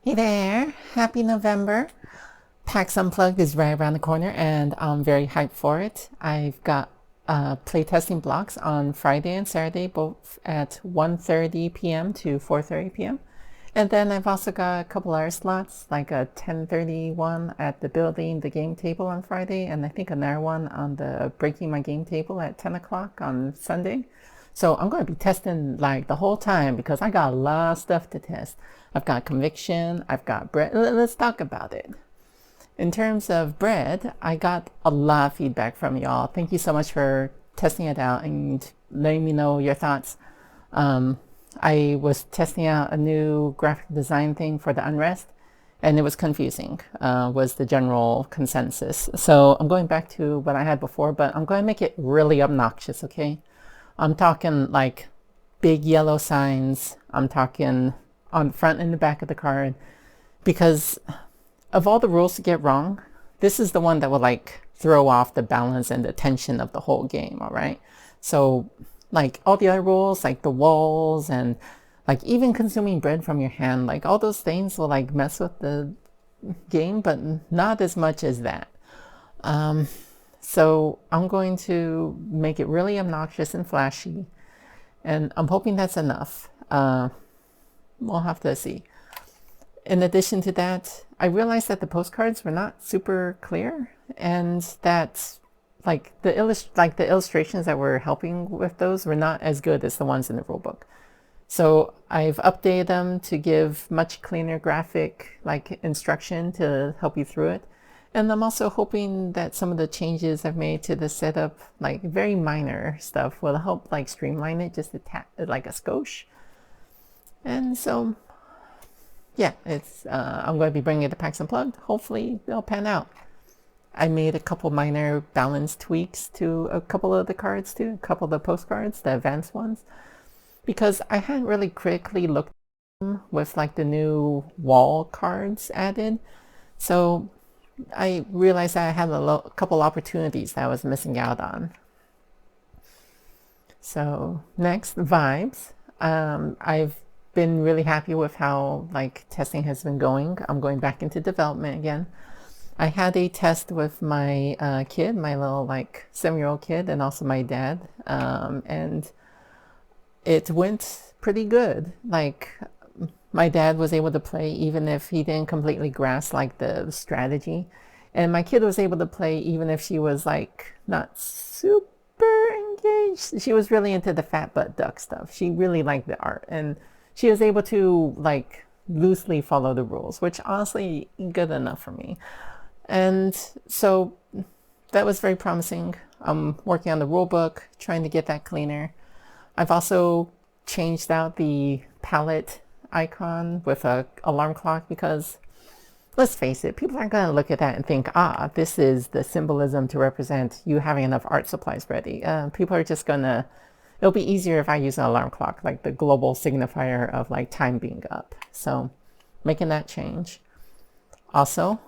Hey there, happy November. Pax Unplugged is right around the corner and I'm very hyped for it. I've got playtesting blocks on Friday and Saturday, both at 1:30 p.m. to 4:30 p.m. And then I've also got a couple other slots, like a 10:31 at the Building the Game table on Friday, and I think another one on the Breaking My Game table at 10 o'clock on Sunday. So I'm going to be testing like the whole time because I got a lot of stuff to test. I've got conviction, I've got bread. Let's talk about it. In terms of bread, I got a lot of feedback from y'all. Thank you so much for testing it out and letting me know your thoughts. I was testing out a new graphic design thing for the Unrest, and it was confusing, was the general consensus. So I'm going back to what I had before, but I'm going to make it really obnoxious, okay? I'm talking like big yellow signs. I'm talking on the front and the back of the card because of all the rules to get wrong, this is the one that will like throw off the balance and the tension of the whole game, all right? So like all the other rules, like the walls and like even consuming bread from your hand, like all those things will like mess with the game, but not as much as that. So I'm going to make it really obnoxious and flashy, and I'm hoping that's enough. We'll have to see. In addition to that, I realized that the postcards were not super clear, and that like the illustrations that were helping with those were not as good as the ones in the rulebook. So I've updated them to give much cleaner graphic like instruction to help you through it. And I'm also hoping that some of the changes I've made to the setup, like very minor stuff, will help like streamline it just like a skosh. And so yeah, it's I'm going to be bringing it to PAX Unplugged. Hopefully they'll pan out. I made a couple minor balance tweaks to a couple of the cards too, a couple of the postcards, the advanced ones, because I hadn't really critically looked at them with like the new wall cards added. So I realized that I had a couple opportunities that I was missing out on. So next, vibes. I've been really happy with how like testing has been going. I'm going back into development again. I had a test with my kid, my little like 7-year-old kid, and also my dad, and it went pretty good. Like my dad was able to play even if he didn't completely grasp like the strategy, and my kid was able to play even if she was like not super engaged. She was really into the fat butt duck stuff. She really liked the art, and she was able to like loosely follow the rules, which honestly good enough for me. And so that was very promising. I'm working on the rule book, trying to get that cleaner. I've also changed out the palette icon with a alarm clock because let's face it, people aren't going to look at that and think, ah, this is the symbolism to represent you having enough art supplies ready. People are just going to, it'll be easier if I use an alarm clock, like the global signifier of like time being up. So making that change. Also,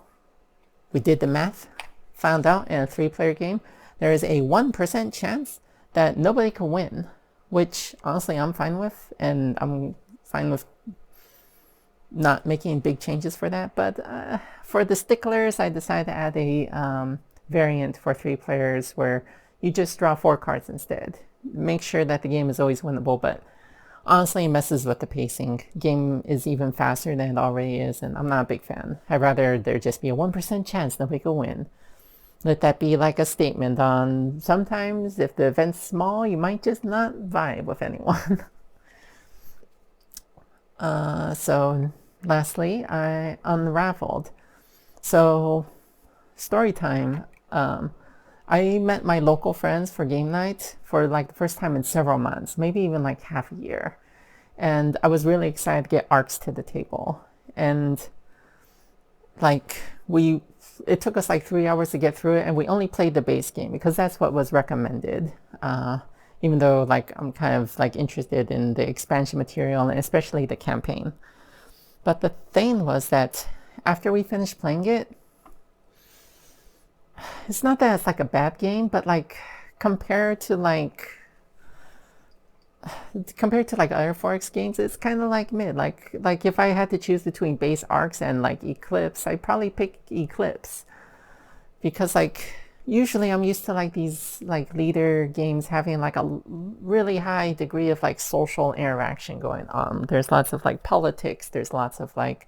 we did the math, found out in a 3-player game, there is a 1% chance that nobody can win, which honestly I'm fine with, and I'm fine with not making big changes for that. But for the sticklers, I decided to add a variant for 3 players where you just draw 4 cards instead. Make sure that the game is always winnable, but honestly it messes with the pacing. Game is even faster than it already is, and I'm not a big fan. I'd rather there just be a 1% chance nobody can win. Let that be like a statement on sometimes if the event's small, you might just not vibe with anyone. So lastly, I Unraveled. So story time. I met my local friends for game night for like the first time in several months, maybe even like half a year. And I was really excited to get arcs to the table. And like it took us like 3 hours to get through it, and we only played the base game because that's what was recommended. Even though like I'm kind of like interested in the expansion material and especially the campaign. But the thing was that after we finished playing it, it's not that it's like a bad game, but like compared to like compared to like other Forex games, it's kind of like mid. Like if I had to choose between base arcs and like Eclipse, I'd probably pick Eclipse because like usually I'm used to like these like leader games having like a really high degree of like social interaction going on. There's lots of like politics. There's lots of like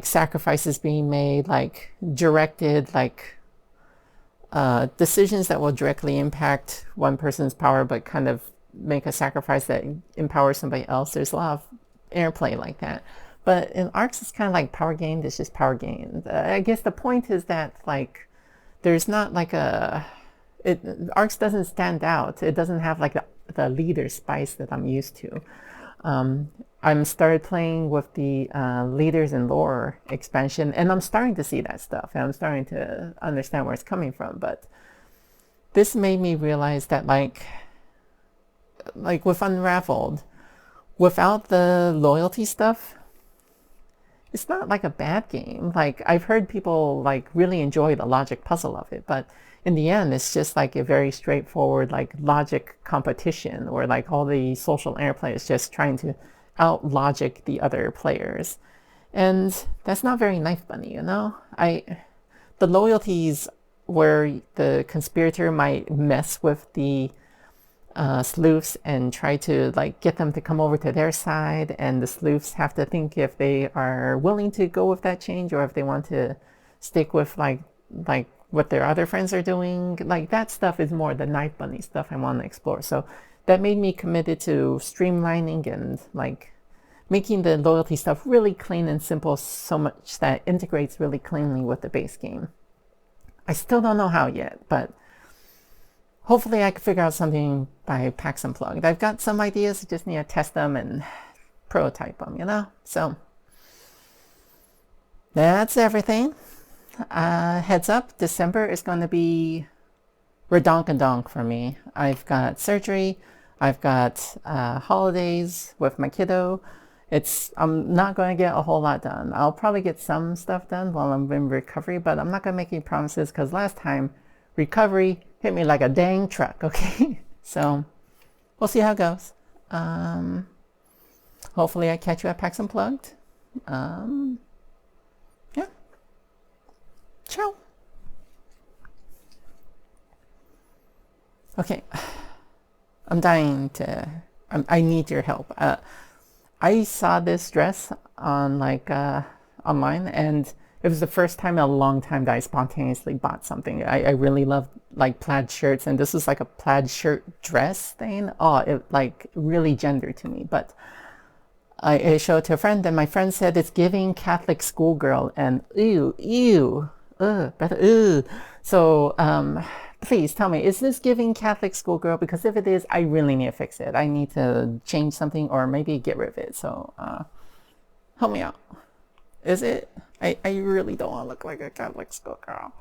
sacrifices being made, like directed like decisions that will directly impact one person's power, but kind of make a sacrifice that empowers somebody else. There's a lot of interplay like that. But in arcs, it's kind of like power gained. It's just power gained. I guess the point is that like there's not like arcs doesn't stand out. It doesn't have like the leader spice that I'm used to. I'm started playing with the leaders and lore expansion, and I'm starting to see that stuff, and I'm starting to understand where it's coming from. But this made me realize that like with Unraveled, without the loyalty stuff, it's not like a bad game. Like I've heard people like really enjoy the logic puzzle of it, but in the end, it's just like a very straightforward like logic competition where like all the social interplay is just trying to out logic the other players, and that's not very knife bunny, you know. The loyalties where the conspirator might mess with the sleuths and try to like get them to come over to their side, and the sleuths have to think if they are willing to go with that change or if they want to stick with like what their other friends are doing. Like that stuff is more the knife bunny stuff I want to explore. So that made me committed to streamlining and like making the loyalty stuff really clean and simple, so much that it integrates really cleanly with the base game. I still don't know how yet, but hopefully I can figure out something by Pax Unplugged. I've got some ideas, I just need to test them and prototype them, you know? So that's everything. Heads up, December is going to be redonkadonk for me. I've got surgery, I've got holidays with my kiddo. I'm not going to get a whole lot done. I'll probably get some stuff done while I'm in recovery, but I'm not going to make any promises because last time recovery hit me like a dang truck, okay? So we'll see how it goes. Hopefully I catch you at PAX Unplugged. Yeah. Ciao. Okay. I'm dying to... I need your help. I saw this dress on like online, and it was the first time in a long time that I spontaneously bought something. I really love like plaid shirts, and this was like a plaid shirt dress thing. Oh, it like really gendered to me. But I showed it to a friend, and my friend said it's giving Catholic schoolgirl, and ew, better, ew. So please tell me, is this giving Catholic schoolgirl? Because if it is, I really need to fix it. I need to change something or maybe get rid of it. So help me out. Is it? I really don't want to look like a Catholic schoolgirl.